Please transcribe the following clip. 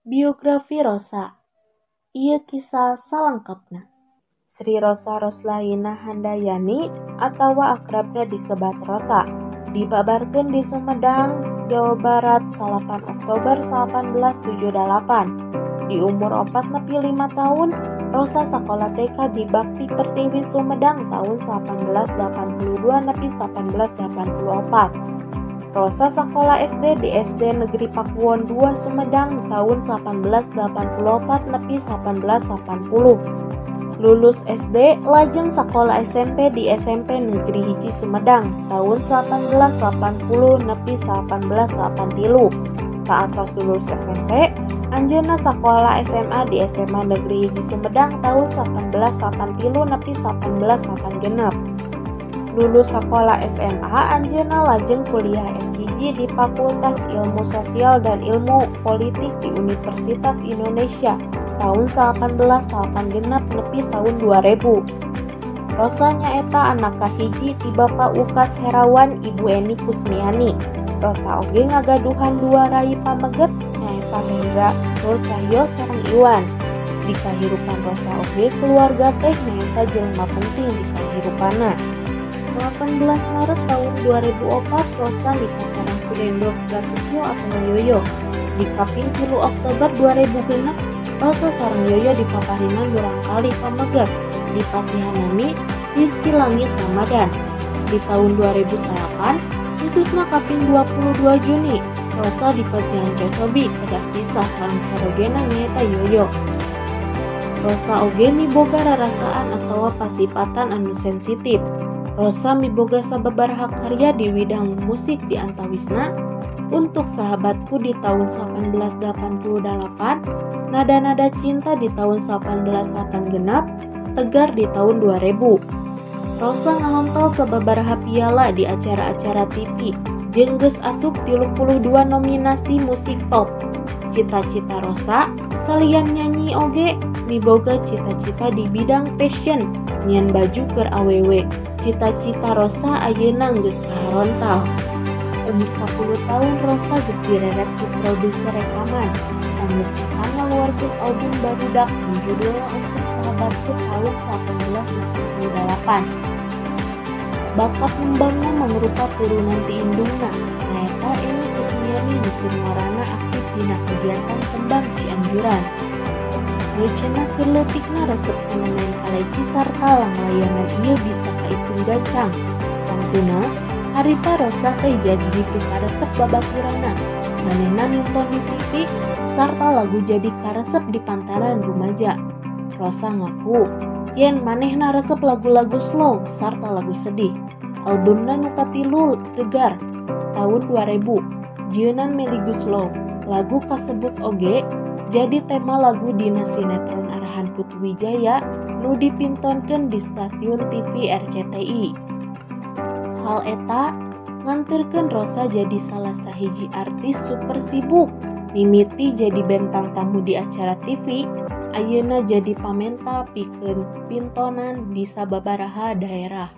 Biografi Rosa. Ieu kisah salengkapna. Sri Rosa Roslaina Handayani atawa akrabnya disebat Rosa, dibabarkeun di Sumedang, Jawa Barat 8 Oktober 1878. Di umur 4 nepi 5 tahun, Rosa sakola TK di Bakti Pertiwi Sumedang tahun 1882 nepi 1884. Rosa sakola SD di SD Negeri Pakuwon 2 Sumedang tahun 1884 nepi 1880. Lulus SD, lajeng sakola SMP di SMP Negeri Hiji Sumedang tahun 1880 nepi 1883. Saatos lulus SMP, anjeunna sakola SMA di SMA Negeri Hiji Sumedang tahun 1883 nepi 1886. Lulus sekolah SMA, anjeunna lajeng kuliah S1 di Fakultas Ilmu Sosial dan Ilmu Politik di Universitas Indonesia tahun 1886 nepi tahun 2000. Rosa nyaeta anak kahiji ti Bapak Ukas Herawan Ibu Eni Kusmiani. Rosa oge ngagaduhan 2 rai pameget nyaeta Hendra Nur Cahyo sareng Iwan. Di kahirupan Rosa oge keluarga teh nyaeta jelema penting di kahirupana. 18 Maret tahun 2004 Rosa nikah sareng Surendro Prasetyo atau Yoyo. Di kaping 3 Oktober 2006 Rosa sareng Yoyo dipaparinan durang kali pamegat di Pasihanami Rizky Langit Ramadan. Di tahun 2008 khususnya kaping 22 Juni Rosa di Pasihan Cocobi kedah pisah sareng carogena nyaeta Yoyo. Rosa oge miboga rarasaan atawa pasipatan anu sensitif. Rosa miboga sababaraha karya di bidang musik di antawisna Untuk Sahabatku di tahun 1888, Nada-nada Cinta di tahun 1886, Tegar di tahun 2000. Rosa ngahontol sababaraha piala di acara-acara TV, jeung geus asup 32 nominasi musik top. Cita-cita Rosa salian nyanyi oge miboga cita-cita di bidang fashion, nyen baju keur awewe. Cita-cita Rosa ayeuna geus kaharontal. Umur 10 tahun Rosa geus direret ku produser rekaman. Sanes eta ngaluarkeun album barudak nu judulna Untuk Sahabatku tahun 1888. Bakat ngembangna mangrupa turunan ti indungna. Nyaeta Eni Kusmiani dikeun ngaranna aktif dina kegiatan tembang Cianjuran. Cenah keur leutikna resep kana main kaleci sarta langlayangan ieu bisa kaitung gancang. Tantuna, harita Rosa teh jadi bikin karesep babakurana. Manehna nonton di TV sarta lagu jadi karesep di pantaran rumaja. Rosa ngaku, yen manehna resep lagu-lagu slow sarta lagu sedih. Albumna nu katilu Tegar tahun 2000, Jieunan Meligu Slow. Lagu kasebut oge jadi tema lagu dina sinetron arahan Putu Wijaya nu dipintonkeun di stasiun TV RCTI. Hal eta nganterkeun Rosa jadi salah sahiji artis super sibuk, mimiti jadi bentang tamu di acara TV, ayeuna jadi pamenta pikeun pintonan di sababaraha daerah.